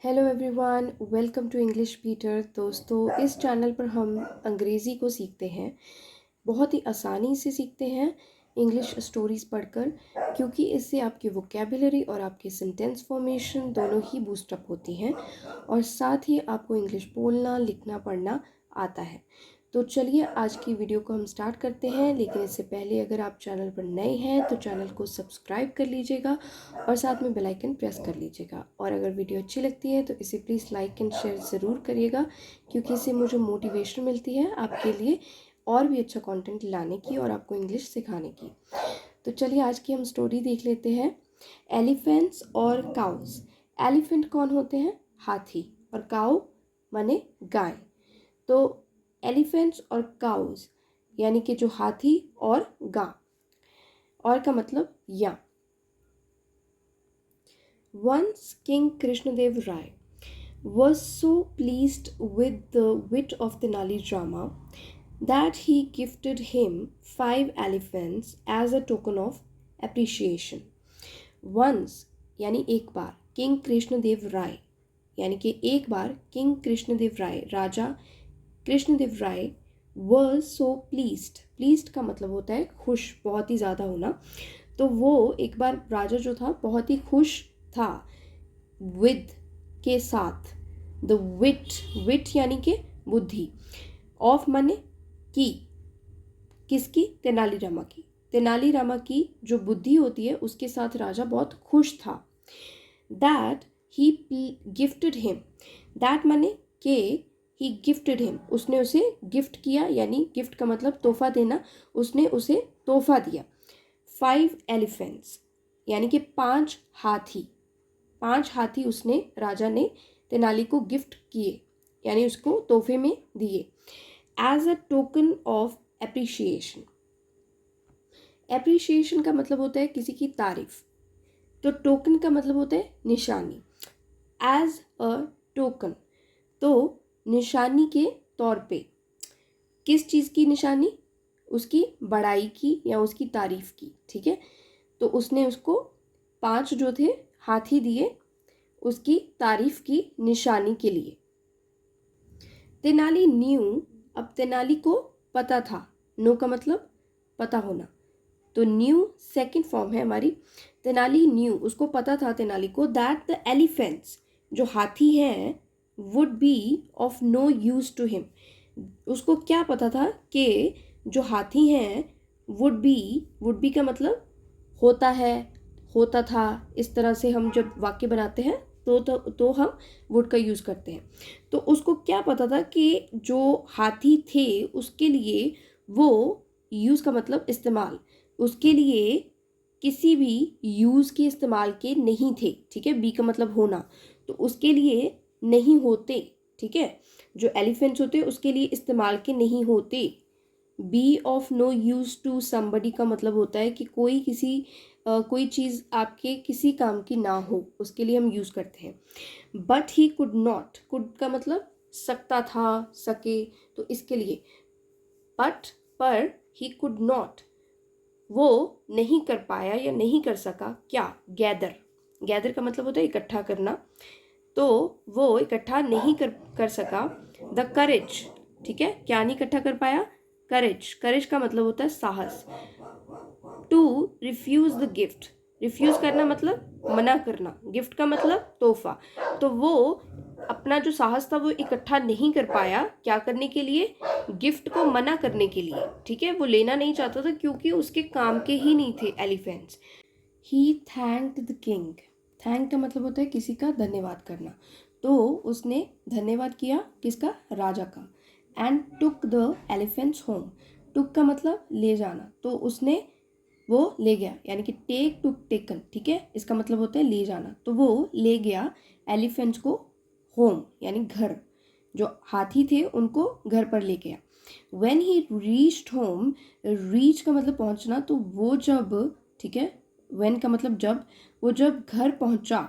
Hello everyone, welcome to English Peter. दोस्तों, इस channel पर हम अंग्रेज़ी को सीखते हैं। बहुत ही आसानी से सीखते हैं इंग्लिश स्टोरीज़ पढ़कर, क्योंकि इससे आपकी वोकेबुलरी और आपकी सेंटेंस फॉर्मेशन दोनों ही बूस्टअप होती हैं और साथ ही आपको इंग्लिश बोलना, लिखना, पढ़ना आता है। तो चलिए आज की वीडियो को हम स्टार्ट करते हैं, लेकिन इससे पहले अगर आप चैनल पर नए हैं तो चैनल को सब्सक्राइब कर लीजिएगा और साथ में बेल आइकन प्रेस कर लीजिएगा। और अगर वीडियो अच्छी लगती है तो इसे प्लीज़ लाइक एंड शेयर ज़रूर करिएगा, क्योंकि इससे मुझे मोटिवेशन मिलती है आपके लिए और भी अच्छा कंटेंट लाने की और आपको इंग्लिश सिखाने की। तो चलिए आज की हम स्टोरी देख लेते हैं। एलिफेंट्स और काउस। एलिफेंट कौन होते हैं? हाथी। और काउ माने गाय। तो एलिफेंट्स और काउस यानी कि जो हाथी और गाय, और का मतलब या। Once King Krishnadev Rai was so pleased with the wit of Tenali Rama that he gifted him 5 elephants as a token of appreciation. Once यानी एक बार, किंग कृष्णदेव राय यानी कि एक बार किंग कृष्णदेव राय, राजा Krishnadeva Raya was so pleased. pleased का मतलब होता है खुश, बहुत ही ज़्यादा होना। तो वो एक बार राजा जो था बहुत ही खुश था विद के साथ। द विट, विट यानी कि बुद्धि, ऑफ माने की, किसकी? तेनालीरामा की। तेनालीरामा की जो बुद्धि होती है उसके साथ राजा बहुत खुश था। That he gifted him, that माने के ही गिफ्टेड हिम, उसने उसे गिफ्ट किया, यानी गिफ्ट का मतलब तोहफा देना, उसने उसे तोहफा दिया। 5 elephants यानी कि 5 हाथी, 5 हाथी उसने, राजा ने तेनाली को गिफ्ट किए, यानी उसको तोहफे में दिए। As a token of appreciation. Appreciation का मतलब होता है किसी की तारीफ, तो टोकन का मतलब होता है निशानी। एज अ टोकन, तो निशानी के तौर पे। किस चीज़ की निशानी? उसकी बड़ाई की या उसकी तारीफ की, ठीक है। तो उसने उसको 5 जो थे हाथी दिए उसकी तारीफ की निशानी के लिए। तेनाली न्यू, अब तेनाली को पता था, नो का मतलब पता होना, तो न्यू सेकंड फॉर्म है हमारी। तेनाली न्यू, उसको पता था तेनाली को, दैट द एलिफेंट्स, जो हाथी हैं, would be of no use to him. उसको क्या पता था कि जो हाथी हैं वुड बी का मतलब होता है, होता था। इस तरह से हम जब वाक्य बनाते हैं तो हम वुड का यूज़ करते हैं। तो उसको क्या पता था कि जो हाथी थे उसके लिए वो, यूज़ का मतलब इस्तेमाल, उसके लिए किसी भी यूज़ के इस्तेमाल के नहीं थे, ठीक है। बी का मतलब होना, तो उसके लिए नहीं होते, ठीक है। जो एलिफेंट्स होते उसके लिए इस्तेमाल के नहीं होते। Be of no use to somebody का मतलब होता है कि कोई किसी कोई चीज़ आपके किसी काम की ना हो, उसके लिए हम यूज़ करते हैं। But he could not, could का मतलब सकता था, सके, तो इसके लिए बट, पर, ही कुड नॉट, वो नहीं कर पाया या नहीं कर सका, क्या? गैदर, गैदर का मतलब होता है इकट्ठा करना, तो वो इकट्ठा नहीं कर सका। द करेज, ठीक है, क्या नहीं इकट्ठा कर पाया? करेज, करेज का मतलब होता है साहस। To refuse the gift, refuse करना मतलब मना करना, गिफ्ट का मतलब तोहफा। तो वो अपना जो साहस था वो इकट्ठा नहीं कर पाया, क्या करने के लिए? गिफ्ट को मना करने के लिए, ठीक है। वो लेना नहीं चाहता था क्योंकि उसके काम के ही नहीं थे elephants. He thanked the king, thank का मतलब होता है किसी का धन्यवाद करना, तो उसने धन्यवाद किया किसका? राजा का। And took the elephants home, took का मतलब ले जाना, तो उसने वो ले गया, यानी कि टेक टुक टेकन, ठीक है, इसका मतलब होता है ले जाना, तो वो ले गया एलिफेंट्स को होम यानी घर, जो हाथी थे उनको घर पर ले गया। When he reached home, reach का मतलब पहुंचना, तो वो जब, ठीक है, व्हेन का मतलब जब, वो जब घर पहुंचा,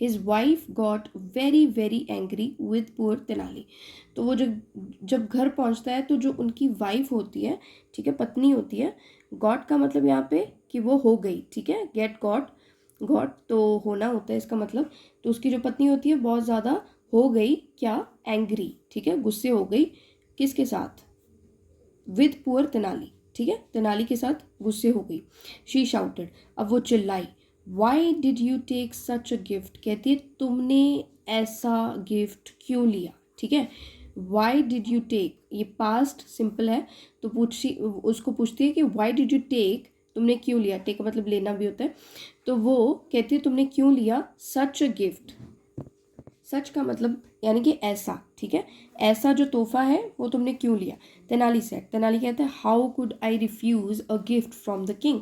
his wife got very very angry with poor Tenali, तो वो जब घर पहुंचता है तो जो उनकी वाइफ होती है, ठीक है, पत्नी होती है, गॉट का मतलब यहाँ पे कि वो हो गई, ठीक है, गेट गॉट, गॉट तो होना होता है इसका मतलब। तो उसकी जो पत्नी होती है बहुत ज़्यादा हो गई क्या, एंग्री, ठीक है, गुस्से हो गई, किसके साथ, विद पुअर तेनाली, ठीक है, तेनाली के साथ गुस्से हो गई। शी शाउटेड, अब वो चिल्लाई, why did you take such a gift, कहती है तुमने ऐसा गिफ्ट क्यों लिया, ठीक है। वाई डिड यू टेक, ये पास्ट सिंपल है, तो उसको पूछती है कि वाई डिड यू टेक, तुमने क्यों लिया, टेक का मतलब लेना भी होता है, तो वो कहती है तुमने क्यों लिया सच अ गिफ्ट, सच का मतलब यानी कि ऐसा, ठीक है, ऐसा जो तोहफा है वो तुमने क्यों लिया। तेनाली सेड, तेनाली कहता है how could I refuse a gift from the king,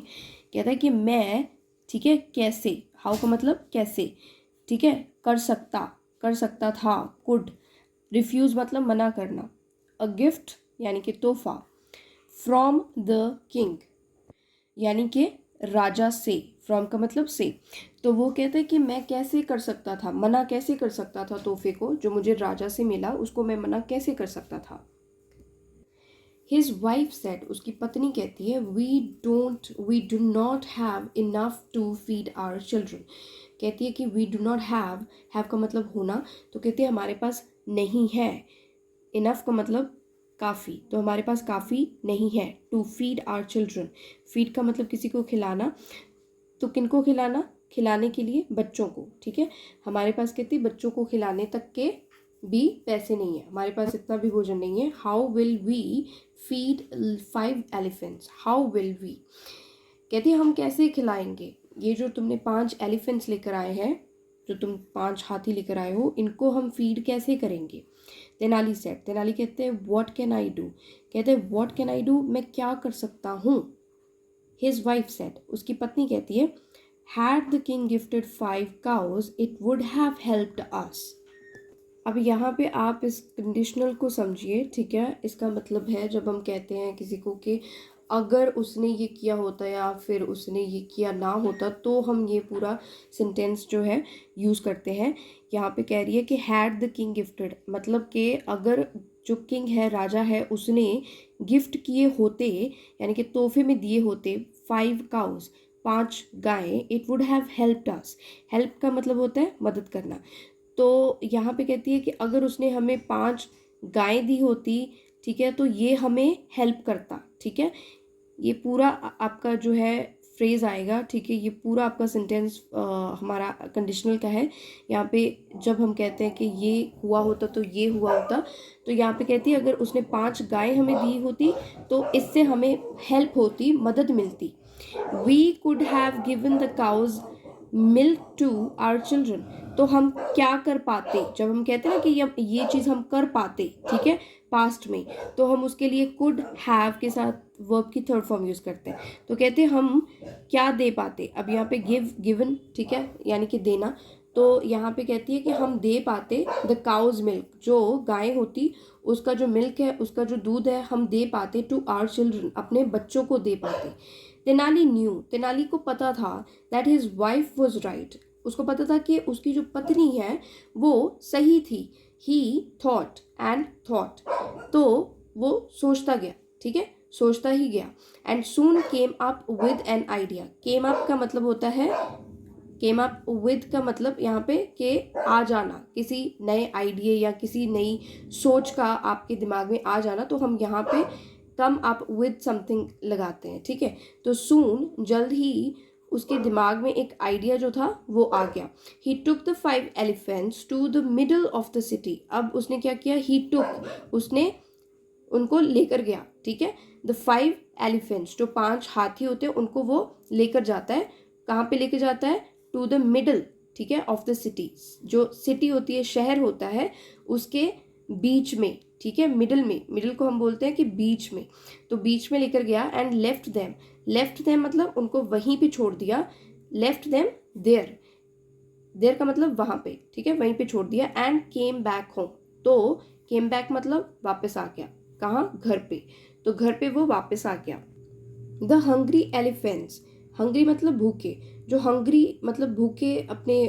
कहता है कि मैं, ठीक है, कैसे, हाउ का मतलब कैसे, ठीक है, कर सकता था, कुड, रिफ्यूज मतलब मना करना, अ गिफ्ट यानी कि तोहफा, फ्रॉम द किंग यानी कि राजा से, फ्रॉम का मतलब से, तो वो कहते हैं कि मैं कैसे कर सकता था, मना कैसे कर सकता था तोहफे को जो मुझे राजा से मिला, उसको मैं मना कैसे कर सकता था। हिज वाइफ सेड, उसकी पत्नी कहती है we do not have enough to feed our children, कहती है कि वी डू नॉट हैव का मतलब होना, तो कहती है हमारे पास नहीं है, इनफ का मतलब काफ़ी, तो हमारे पास काफ़ी नहीं है, to feed our children, feed का मतलब किसी को खिलाना, तो किनको खिलाना, खिलाने के लिए बच्चों को, ठीक है, हमारे पास कहती बच्चों को खिलाने तक के भी पैसे नहीं है, हमारे पास इतना भी भोजन नहीं है। How will we feed 5 elephants, how will we, कहती है हम कैसे खिलाएंगे ये जो तुमने 5 एलिफेंट्स लेकर आए हैं, जो तुम 5 हाथी लेकर आए हो, इनको हम फीड कैसे करेंगे। तेनाली सेड, तेनाली कहते हैं व्हाट कैन आई डू, कहते हैं व्हाट कैन आई डू, मैं क्या कर सकता हूँ। हिज वाइफ सेड, उसकी पत्नी कहती है had the king gifted 5 cows it would have helped अस। अब यहाँ पे आप इस कंडीशनल को समझिए, ठीक है, इसका मतलब है जब हम कहते हैं किसी को कि अगर उसने ये किया होता या फिर उसने ये किया ना होता, तो हम ये पूरा सेंटेंस जो है यूज़ करते हैं। यहाँ पे कह रही है कि हैड द किंग गिफ्टेड, मतलब कि अगर जो किंग है, राजा है, उसने गिफ्ट किए होते यानी कि तोहफे में दिए होते 5 cows, 5 गायें, it would have helped us, help का मतलब होता है मदद करना, तो यहाँ पे कहती है कि अगर उसने हमें 5 गायें दी होती, ठीक है, तो ये हमें हेल्प करता, ठीक है, ये पूरा आपका जो है फ्रेज आएगा, ठीक है, ये पूरा आपका सेंटेंस हमारा कंडीशनल का है। यहाँ पे जब हम कहते हैं कि ये हुआ होता तो ये हुआ होता, तो यहाँ पे कहती है अगर उसने 5 गायें हमें दी होती तो इससे हमें हेल्प होती, मदद मिलती। We could have given the cows milk to our children, तो हम क्या कर पाते, जब हम कहते हैं ना कि ये चीज़ हम कर पाते, ठीक है, पास्ट में, तो हम उसके लिए कुड हैव के साथ वर्ब की थर्ड फॉर्म यूज़ करते हैं, तो कहते हैं हम क्या दे पाते। अब यहाँ पे गिवन, ठीक है, यानी कि देना, तो यहाँ पे कहती है कि हम दे पाते द काउज मिल्क, जो गाय होती उसका जो मिल्क है, उसका जो दूध है, हम दे पाते टू आवर चिल्ड्रन, अपने बच्चों को दे पाते। तेनाली न्यू, तेनाली को पता था that his wife was right, उसको पता था कि उसकी जो पत्नी है वो सही थी। ही थॉट एंड थॉट, तो वो सोचता गया, ठीक है, सोचता ही गया। And soon came up with an idea, came up का मतलब होता है, केम अप विद का मतलब यहाँ पे कि आ जाना, किसी नए आइडिया या किसी नई सोच का आपके दिमाग में आ जाना, तो हम यहाँ पे कम अप विद समथिंग लगाते हैं, ठीक है। तो सून जल्द ही उसके दिमाग में एक आइडिया जो था वो आ गया। He took the 5 elephants to the middle of the city, अब उसने क्या किया, ही टुक, उसने उनको लेकर गया, ठीक है, द 5 एलिफेंट्स, जो 5 हाथी होते हैं उनको वो लेकर जाता है, कहाँ पे लेकर जाता है, टू द मिडल, ठीक है, ऑफ द सिटी, जो सिटी होती है, शहर होता है, उसके बीच में, ठीक है, मिडल में, मिडल को हम बोलते हैं कि बीच में, तो बीच में लेकर गया। एंड लेफ्ट देम मतलब उनको वहीं पे छोड़ दिया, लेफ्ट देम देयर, देयर का मतलब वहाँ पे, ठीक है, वहीं पे छोड़ दिया। एंड केम बैक होम, तो केम बैक मतलब वापस आ गया, कहाँ, घर पे, तो घर पे वो वापस आ गया। द हंग्री एलिफेंट्स, हंग्री मतलब भूखे, जो हंग्री मतलब भूखे अपने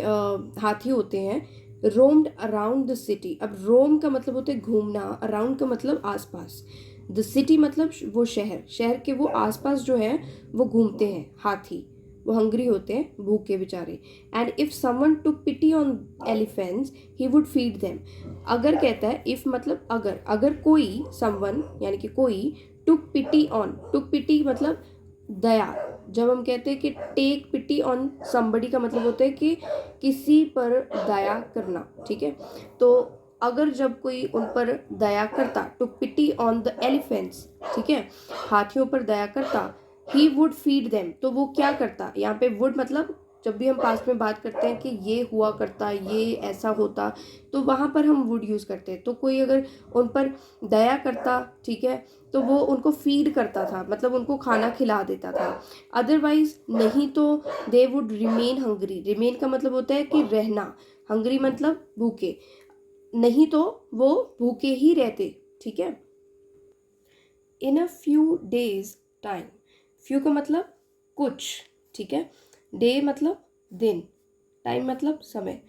हाथी होते हैं, रोम्ड अराउंड द सिटी, अब रोम का मतलब होता है घूमना, अराउंड का मतलब आसपास, द सिटी मतलब वो शहर, शहर के वो आसपास जो है वो घूमते हैं हाथी, वो हंग्री होते हैं, भूखे बेचारे। And if someone took pity on elephants he would feed them. अगर कहता है इफ मतलब अगर, अगर कोई समवन यानी कि कोई टुक पिटी ऑन, टुक पिटी मतलब दया। जब हम कहते हैं कि टेक पिटी ऑन समबडी का मतलब होता है कि किसी पर दया करना, ठीक है। तो अगर जब कोई उन पर दया करता, to pity on the elephants, ठीक है, हाथियों पर दया करता, ही वुड फीड देम, तो वो क्या करता। यहाँ पे वुड मतलब जब भी हम पास्ट में बात करते हैं कि ये हुआ करता, ये ऐसा होता, तो वहाँ पर हम वुड यूज़ करते हैं। तो कोई अगर उन पर दया करता, ठीक है, तो वो उनको फीड करता था, मतलब उनको खाना खिला देता था। अदरवाइज नहीं तो they would remain hungry. Remain का मतलब होता है कि रहना, हंग्री मतलब भूखे, नहीं तो वो भूखे ही रहते, ठीक है। In a few days time, few का मतलब कुछ, ठीक है, डे मतलब दिन, टाइम मतलब समय,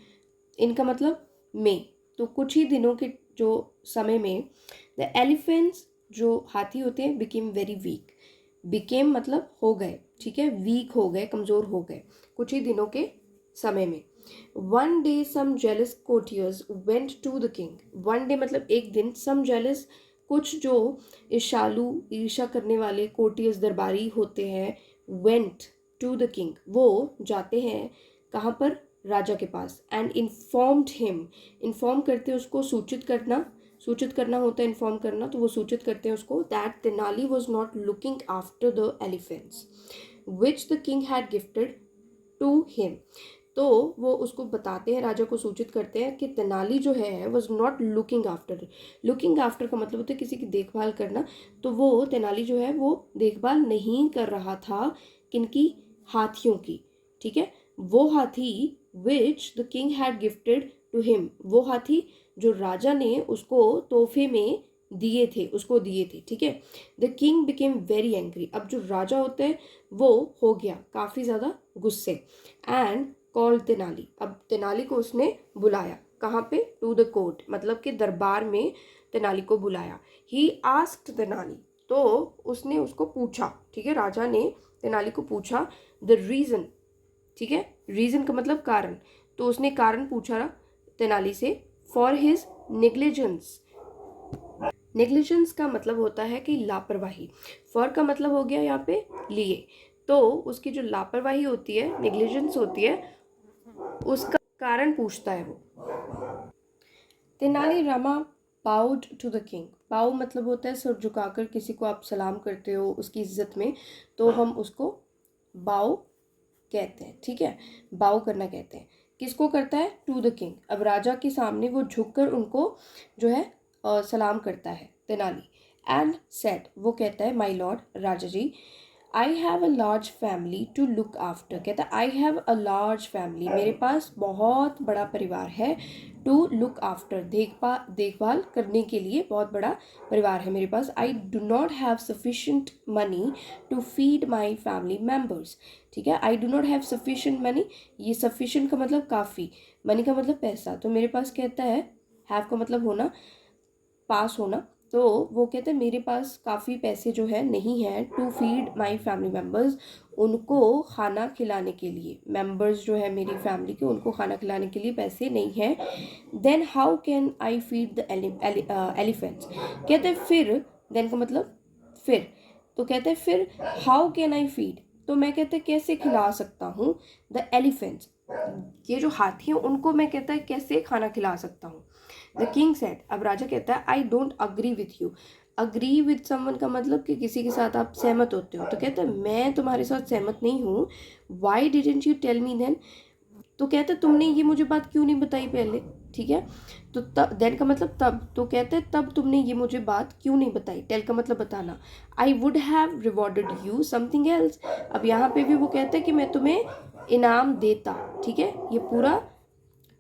इनका मतलब में, तो कुछ ही दिनों के जो समय में द एलिफेंट्स जो हाथी होते हैं बिकेम वेरी वीक। बिकेम मतलब हो गए, ठीक है, वीक हो गए, कमज़ोर हो गए कुछ ही दिनों के समय में। One day some jealous courtiers went to the king. One day मतलब एक दिन, सम जेलस कुछ जो ईर्षालु, ईर्षा करने वाले कोटियर्स दरबारी होते हैं, वेंट टू द किंग, वो जाते हैं कहाँ पर, राजा के पास। एंड इन्फॉर्म्ड हिम, इन्फॉर्म करते हैं उसको, सूचित करना, सूचित करना होता है इन्फॉर्म करना, तो वो सूचित करते हैं उसको that Tenali was not looking after the elephants which the king had gifted to him. तो वो उसको बताते हैं, राजा को सूचित करते हैं कि तेनाली जो है was not looking after. Looking after का मतलब होता है किसी की देखभाल करना, तो वो तेनाली जो है वो देखभाल नहीं कर रहा था किनकी, हाथियों की, ठीक है। वो हाथी which the king had gifted to him, वो हाथी जो राजा ने उसको तोहफे में दिए थे, उसको दिए थे, ठीक है। The king became very angry, अब जो राजा होते हैं वो हो गया काफ़ी ज़्यादा गुस्से। एंड कॉल्ड तेनाली, अब तेनाली को उसने बुलाया, कहाँ पे, टू द कोर्ट, मतलब कि दरबार में तेनाली को बुलाया। ही आस्क्ड तेनाली, तो उसने उसको पूछा, ठीक है, राजा ने तेनाली को पूछा द रीज़न, ठीक है, रीज़न का मतलब कारण, तो उसने कारण पूछा तेनाली से फॉर हिज नेग्लिजेंस। नेग्लिजेंस का मतलब होता है कि लापरवाही, फॉर का मतलब हो गया यहाँ पे लिए, तो उसकी जो लापरवाही होती है, नेग्लिजेंस होती है, उसका कारण पूछता है वो। Tenali Rama bowed to the king, bow मतलब होता है सर झुकाकर किसी को आप सलाम करते हो उसकी इज्जत में, तो हम उसको बाउ कहते हैं, ठीक है, बाउ करना कहते हैं। किसको करता है, टू द किंग, अब राजा के सामने वो झुककर उनको जो है सलाम करता है तेनाली। एंड सेड, वो कहता है, माई लॉर्ड, राजा जी, I have a large family to look after, कहता है I have a large family, मेरे पास बहुत बड़ा परिवार है, टू लुक आफ्टर देखभाल करने के लिए बहुत बड़ा परिवार है मेरे पास। I do not have sufficient money to feed my family members, ठीक है, I do not have sufficient money, ये सफिशेंट का मतलब काफ़ी, मनी का मतलब पैसा, तो मेरे पास कहता है, हैव का मतलब होना, पास होना, तो वो कहते हैं मेरे पास काफ़ी पैसे जो है नहीं हैं to feed my family members, उनको खाना खिलाने के लिए, मेम्बर्स जो है मेरी फैमिली के, उनको खाना खिलाने के लिए पैसे नहीं हैं। Then how can I feed the elephants, कहते हैं फिर, देन का मतलब फिर, तो कहते हैं फिर हाउ कैन आई फीड, तो मैं कहते हैं कैसे खिला सकता हूँ द एलिफेंट्स, ये जो हाथी हैं उनको मैं कहता है कैसे खाना खिला सकता हूँ। द किंग सेड, अब राजा कहता है I don't agree with you, agree with someone का मतलब कि किसी के साथ आप सहमत होते हो, तो कहता है मैं तुम्हारे साथ सहमत नहीं हूँ। Why didn't you tell me then, तो कहता है तुमने ये मुझे बात क्यों नहीं बताई पहले, ठीक है, तो तब, देन का मतलब तब, तो कहते हैं तब तुमने ये मुझे बात क्यों नहीं बताई, टेल का मतलब बताना। I would have rewarded you something else, अब यहाँ पे भी वो कहते हैं कि मैं तुम्हें इनाम देता, ठीक है, ये पूरा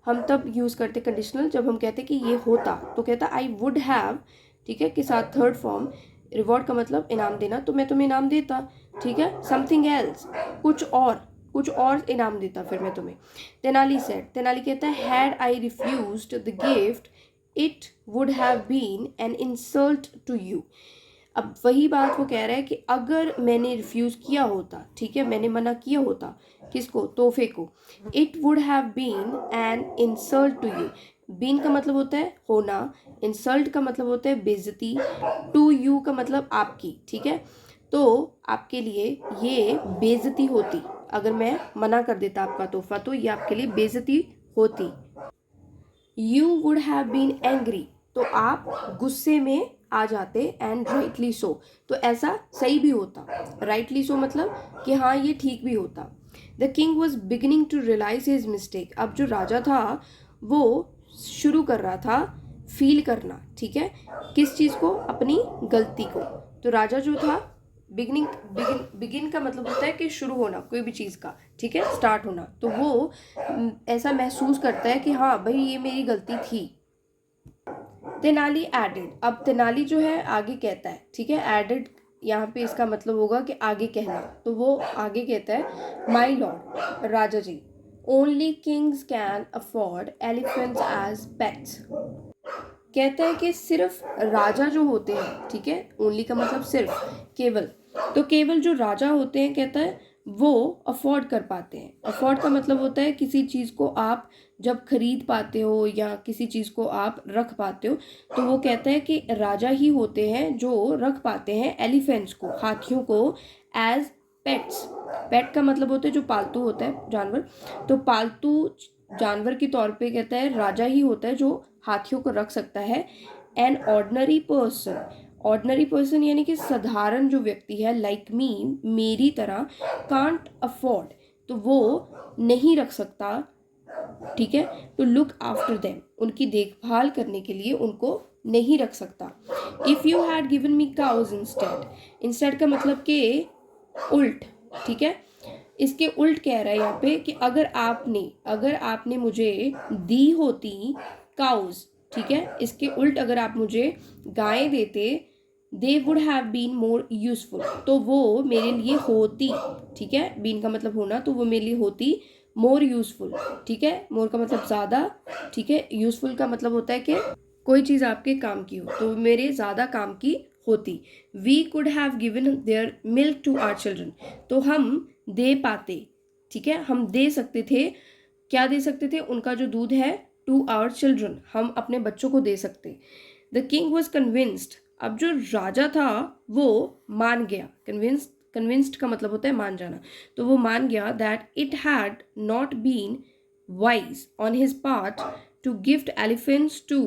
हम तब यूज़ करते कंडीशनल जब हम कहते कि ये होता, तो कहता आई वुड हैव, ठीक है, के साथ थर्ड फॉर्म, रिवॉर्ड का मतलब इनाम देना, तो मैं तुम्हें इनाम देता, ठीक है, समथिंग एल्स, कुछ और इनाम देता फिर मैं तुम्हें। तेनाली सेड, तेनाली कहता है had I refused the gift it would have been an insult to you, अब वही बात वो कह रहा है कि अगर मैंने रिफ्यूज़ किया होता, ठीक है, मैंने मना किया होता किसको, तोहफे को, it would have been an insult to you. Been का मतलब होता है होना, इंसल्ट का मतलब होता है बेइज्जती, टू यू का मतलब आपकी, ठीक है। तो आपके लिए ये बेइज्जती होती, अगर मैं मना कर देता आपका तोहफा तो ये आपके लिए बेइज्जती होती। You would have been angry, तो आप गुस्से में आ जाते, एंड राइटली सो, तो ऐसा सही भी होता। राइटली सो मतलब कि हाँ ये ठीक भी होता। The king was beginning to realise his mistake, अब जो राजा था वो शुरू कर रहा था फील करना, ठीक है, किस चीज़ को, अपनी गलती को। तो राजा जो था, बिगिन का मतलब होता है कि शुरू होना कोई भी चीज़ का, ठीक है, स्टार्ट होना, तो वो ऐसा महसूस करता है कि हाँ भाई ये मेरी गलती थी। तेनाली एडेड, अब तेनाली जो है आगे कहता है, ठीक है, एडेड यहाँ पे इसका मतलब होगा कि आगे कहना, तो वो आगे कहता है, माई लॉर्ड, राजा जी, only kings can afford elephants as pets. कहता है कि सिर्फ राजा जो होते हैं, ठीक है, ओनली का मतलब सिर्फ, केवल, तो केवल जो राजा होते हैं, कहता है वो अफोर्ड कर पाते हैं। अफोर्ड का मतलब होता है किसी चीज़ को आप जब खरीद पाते हो या किसी चीज़ को आप रख पाते हो, तो वो कहता है कि राजा ही होते हैं जो रख पाते हैं एलिफेंट्स को, हाथियों को, एज पेट्स। पेट का मतलब होता है जो पालतू होता है जानवर, तो पालतू जानवर के तौर पे कहता है राजा ही होता है जो हाथियों को रख सकता है। An ordinary person, ordinary person यानी कि साधारण जो व्यक्ति है, लाइक मी, मेरी तरह, कांट अफोर्ड, तो वो नहीं रख सकता, ठीक है, टू लुक आफ्टर देम, उनकी देखभाल करने के लिए उनको नहीं रख सकता। If you had given me cows instead, instead का मतलब कि उल्ट, ठीक है, इसके उल्ट कह रहा है यहाँ पे कि अगर आपने मुझे दी होती काउज, ठीक है, इसके उल्ट अगर आप मुझे गायें देते, they would have been more useful, तो वो मेरे लिए होती, ठीक है, बीन का मतलब होना, तो वो मेरे लिए होती मोर यूजफुल, ठीक है, मोर का मतलब ज़्यादा, ठीक है, यूजफुल का मतलब होता है कि कोई चीज़ आपके काम की हो, तो मेरे ज़्यादा काम की होती। We could have given their milk to our children, तो हम दे पाते, ठीक है, हम दे सकते थे, क्या दे सकते थे, उनका जो दूध है, टू आवर चिल्ड्रन, हम अपने बच्चों को दे सकते। द किंग वॉज कन्विंस्ड, अब जो राजा था वो मान गया, कन्विंस्ड का मतलब होता है मान जाना, तो वो मान गया that it had not been wise on his part to gift elephants to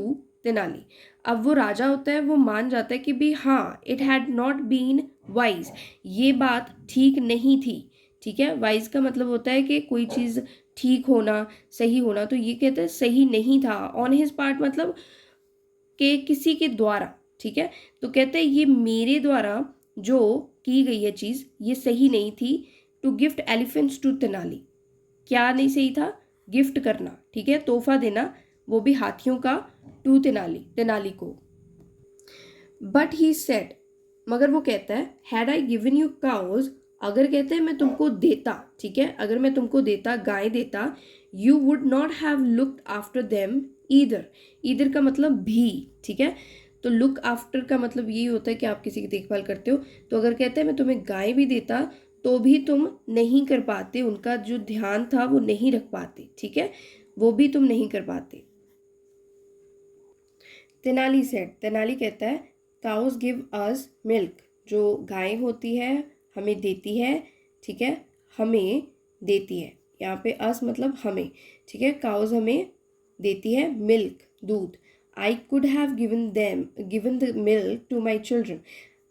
Tenali. अब वो राजा होता है, वो मान जाता है कि भी हाँ, it had not been wise, ये बात ठीक नहीं थी, ठीक है, वाइज का मतलब होता है कि कोई चीज़ ठीक होना, सही होना, तो ये कहते हैं सही नहीं था, ऑन हिज पार्ट मतलब कि किसी के द्वारा, ठीक है, तो कहते हैं ये मेरे द्वारा जो की गई है चीज़ ये सही नहीं थी, to gift elephants to Tenali, क्या नहीं सही था, गिफ्ट करना, ठीक है, तोहफा देना, वो भी हाथियों का, टू तेनाली को। बट ही सेड, मगर वो कहता है, had I given you cows, अगर कहते हैं मैं तुमको देता, ठीक है, अगर मैं तुमको देता, गाय देता, you would not have looked after them either, either का मतलब भी, ठीक है, तो लुक आफ्टर का मतलब यही होता है कि आप किसी की देखभाल करते हो, तो अगर कहते हैं मैं तुम्हें गाय भी देता तो भी तुम नहीं कर पाते, उनका जो ध्यान था वो नहीं रख पाते, ठीक है, वो भी तुम नहीं कर पाते। तेनाली सेड, तेनाली कहता है, काउस गिव अस मिल्क, जो गाय होती है हमें देती है, ठीक है, हमें देती है, यहाँ पे अस मतलब हमें, ठीक है, काउस हमें देती है मिल्क, दूध। I could have given the milk to my children,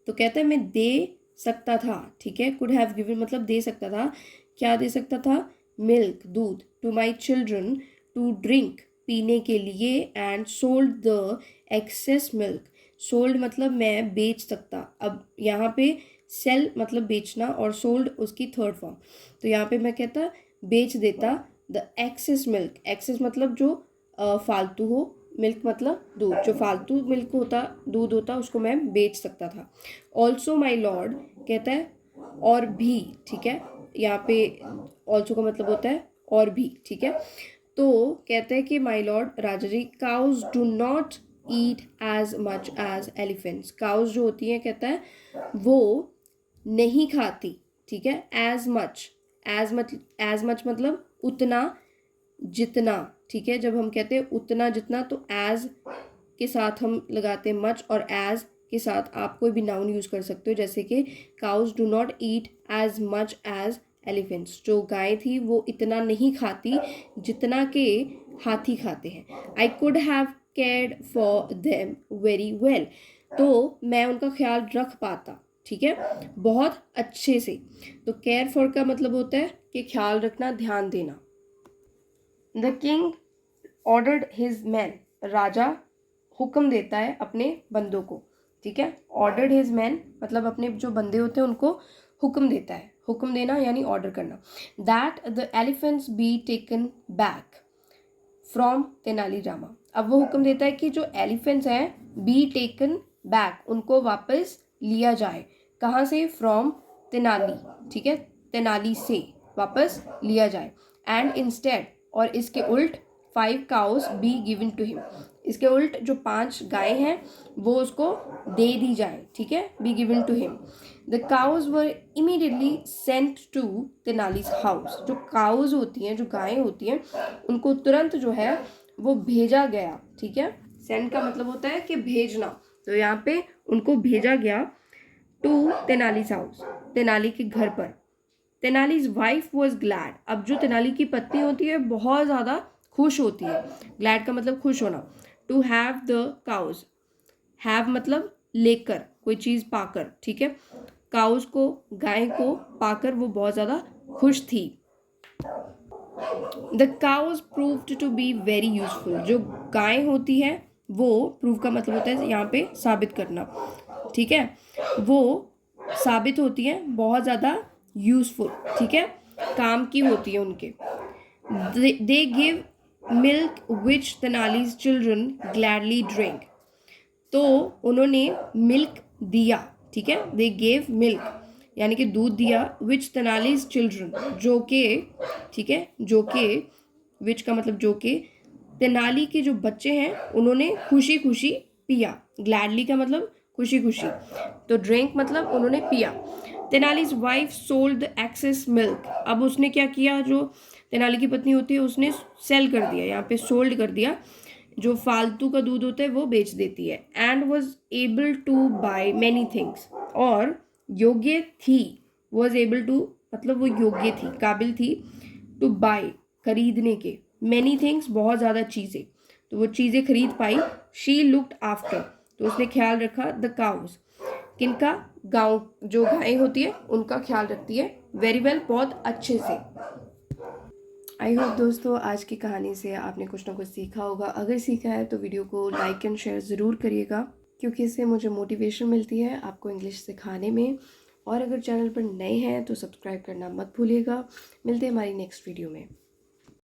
तो कहता है मैं दे सकता था, ठीक है, कुड हैव गिवन मतलब दे सकता था, क्या दे सकता था, मिल्क, दूध, to my children, to drink, पीने के लिए, and sold the excess milk, sold मतलब मैं बेच सकता, अब यहाँ पे सेल मतलब बेचना और सोल्ड उसकी थर्ड फॉर्म, तो यहाँ पे मैं कहता बेच देता द एक्सेस मिल्क, एक्सेस मतलब जो फालतू हो, मिल्क मतलब दूध, जो फालतू मिल्क होता, दूध होता, उसको मैं बेच सकता था। ऑल्सो माई लॉर्ड, कहता है और भी, ठीक है, यहाँ पे ऑल्सो का मतलब होता है और भी, ठीक है, तो कहते हैं कि माई लॉर्ड, राजा जी, cows do not eat as much as elephants. Cows जो होती हैं कहता है वो नहीं खाती, ठीक है. as much मतलब उतना जितना, ठीक है. जब हम कहते हैं उतना जितना तो as के साथ हम लगाते हैं much, और as के साथ आप कोई भी नाउन यूज़ कर सकते हो, जैसे कि cows do not eat as much as elephants. जो गाय थी वो इतना नहीं खाती जितना के हाथी खाते हैं. I could have cared for them very well. तो मैं उनका ख्याल रख पाता, ठीक है, बहुत अच्छे से. तो केयर फॉर का मतलब होता है कि ख्याल रखना, ध्यान देना. The king ordered his man. राजा हुक्म देता है अपने बंदों को, ठीक है. ऑर्डर्ड हिज मैन मतलब अपने जो बंदे होते हैं उनको हुक्म देता है. हुक्म देना यानी ऑर्डर करना. That the elephants be taken back from Tenali Rama. अब वो हुक्म देता है कि जो एलिफेंट्स हैं बी टेकन बैक, उनको वापस लिया जाए. कहाँ से? फ्रॉम तेनाली, ठीक है, तेनाली से वापस लिया जाए. एंड इंस्टेड, और इसके उल्ट 5 cows be given to him. इसके उल्ट जो 5 गाय हैं वो उसको दे दी जाए, ठीक है, be given to him. The cows were immediately sent to Tenali's house. जो काउज होती हैं, जो गायें होती हैं, उनको तुरंत जो है वो भेजा गया, ठीक है. सेंड का मतलब होता है कि भेजना, तो यहाँ पे उनको भेजा गया टू तेनालीज हाउस, तेनाली के घर पर. तेनालीज वाइफ वॉज ग्लैड. अब जो तेनाली की पत्नी होती है बहुत ज़्यादा खुश होती है. ग्लैड का मतलब खुश होना. To have the cows, have मतलब लेकर, कोई चीज़ पाकर, ठीक है. काउज को, गाय को पाकर वो बहुत ज़्यादा खुश थी. The cows proved to be very useful. जो गाय होती है वो, प्रूव का मतलब होता है यहाँ पे साबित करना, ठीक है, वो साबित होती है बहुत ज़्यादा यूजफुल, ठीक है, काम की होती है उनके. They give milk which Tenali's children gladly drink. तो उन्होंने मिल्क दिया, ठीक है, दे गेव मिल्क यानी कि दूध दिया, विच तेनालीज चिल्ड्रन जो के, ठीक है, जो के, विच का मतलब जो के, तेनाली के जो बच्चे हैं उन्होंने खुशी खुशी पिया. ग्लैडली का मतलब खुशी खुशी, तो ड्रिंक मतलब उन्होंने पिया. Tenali's wife sold the excess milk. अब उसने क्या किया, जो तेनाली की पत्नी होती है उसने सेल कर दिया, यहाँ पे सोल्ड कर दिया, जो फालतू का दूध होता है वो बेच देती है. And was able to buy many things, और योग्य थी, वॉज एबल टू मतलब वो योग्य थी, काबिल थी, टू बाय खरीदने के, मैनी थिंग्स बहुत ज़्यादा चीज़ें, तो वो चीज़ें खरीद पाई. शी लुक्ड आफ्टर, तो उसने ख्याल रखा, द काउज, किनका? गाँव जो गायें होती है उनका ख्याल रखती है, वेरी वेल बहुत अच्छे से. आई होप दोस्तों आज की कहानी से आपने कुछ ना कुछ सीखा होगा. अगर सीखा है तो वीडियो को लाइक एंड शेयर ज़रूर करिएगा, क्योंकि इससे मुझे मोटिवेशन मिलती है आपको इंग्लिश सिखाने में. और अगर चैनल पर नए हैं तो सब्सक्राइब करना मत भूलिएगा. मिलते हैं हमारी नेक्स्ट वीडियो में.